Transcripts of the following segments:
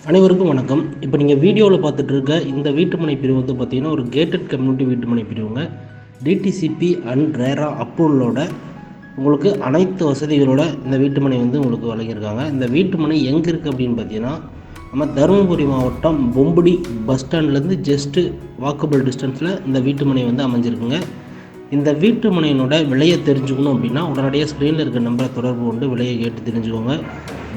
அனைவருக்கும் வணக்கம். இப்போ நீங்கள் வீடியோவில் பார்த்துட்டு இருக்க இந்த வீட்டுமனை பிரிவு வந்து பார்த்திங்கன்னா ஒரு கேட்டட் கம்யூனிட்டி வீட்டுமனை பிரிவுங்க. டிடிசிபி அண்ட் ரேரா அப்ரூவலோட உங்களுக்கு அனைத்து வசதிகளோட இந்த வீட்டுமனை வந்து உங்களுக்கு வழங்கியிருக்காங்க. இந்த வீட்டுமனை எங்கே இருக்குது அப்படின்னு பார்த்தீங்கன்னா, நம்ம தருமபுரி மாவட்டம் பொம்புடி பஸ் ஸ்டாண்ட்லேருந்து ஜஸ்ட்டு வாக்கபிள் டிஸ்டன்ஸில் இந்த வீட்டுமனை வந்து அமைஞ்சிருக்குங்க. இந்த வீட்டுமனையினோட விலையை தெரிஞ்சுக்கணும் அப்படின்னா உடனடியாக ஸ்க்ரீனில் இருக்க நம்பரை தொடர்பு கொண்டு விலையை கேட்டு தெரிஞ்சுக்கோங்க.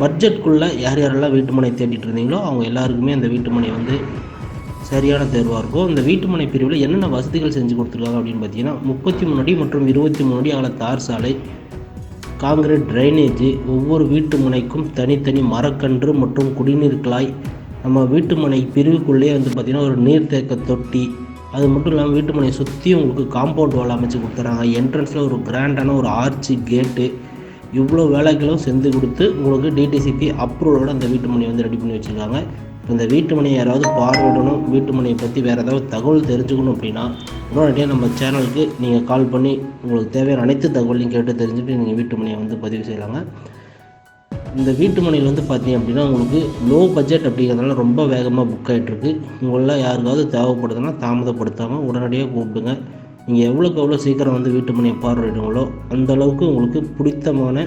பட்ஜெட்குள்ளே யார் யாரெல்லாம் வீட்டுமனை தேடிட்டு இருந்தீங்களோ அவங்க எல்லாருக்குமே அந்த வீட்டுமனை வந்து சரியான தேர்வாக இருக்கும். இந்த வீட்டுமனை பிரிவில் என்னென்ன வசதிகள் செஞ்சு கொடுத்துருக்காங்க அப்படின்னு பார்த்தீங்கன்னா, 33 அடி மற்றும் 23 அடி அகல தார் சாலை, காங்கிரீட் ட்ரைனேஜு, ஒவ்வொரு வீட்டுமனைக்கும் தனித்தனி மரக்கன்று மற்றும் குடிநீர் குழாய், நம்ம வீட்டுமனை பிரிவுக்குள்ளேயே வந்து பார்த்திங்கன்னா ஒரு நீர்த்தேக்க தொட்டி, அது மட்டும் இல்லாமல் வீட்டுமனையை சுற்றி உங்களுக்கு காம்பவுண்ட் வால் அமைச்சு கொடுத்துறாங்க. என்ட்ரன்ஸில் ஒரு கிராண்டான ஒரு ஆர்ச்சி கேட்டு, இவ்வளோ வேலைகளும் செஞ்சு கொடுத்து உங்களுக்கு டிடிசிபி அப்ரூவலோட அந்த வீட்டுமனையை வந்து ரெடி பண்ணி வச்சுருக்காங்க. இந்த வீட்டுமனையை யாராவது பார்வையிடணும், வீட்டுமனையை பற்றி வேறு ஏதாவது தகவல் தெரிஞ்சுக்கணும் அப்படின்னா உடனடியாக நம்ம சேனலுக்கு நீங்கள் கால் பண்ணி உங்களுக்கு தேவையான அனைத்து தகவலையும் கேட்டு தெரிஞ்சுட்டு நீங்கள் வீட்டுமனையை வந்து பதிவு செய்யலாங்க. இந்த வீட்டுமனையில் வந்து பார்த்தீங்க அப்படின்னா உங்களுக்கு லோ பட்ஜெட் அப்படிங்கிறதுனால ரொம்ப வேகமாக புக் ஆகிட்டுருக்கு. உங்களில் யாருக்காவது தேவைப்படுதுன்னா தாமதப்படுத்தாமல் உடனடியாக கூப்பிடுங்க. நீங்கள் எவ்வளோக்கு சீக்கிரம் வந்து வீட்டுமனையை பார்வையிடுங்களோ அந்தளவுக்கு உங்களுக்கு பிடித்தமான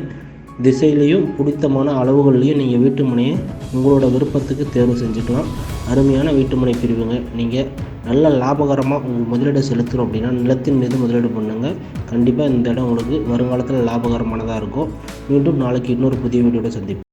திசையிலையும் பிடித்தமான அளவுகள்லையும் நீங்கள் வீட்டுமனையை உங்களோட விருப்பத்துக்கு தேர்வு செஞ்சுக்கலாம். அருமையான வீட்டுமனை பிரிவுங்க. நீங்கள் நல்ல லாபகரமாக உங்கள் முதலீடை செலுத்துகிறோம் அப்படின்னா நிலத்தின் மீது முதலீடு பண்ணுங்கள். கண்டிப்பாக இந்த இடம் உங்களுக்கு வருங்காலத்தில் லாபகரமானதாக இருக்கும். மீண்டும் நாளைக்கு இன்னொரு புதிய வீடியோட சந்திப்போம்.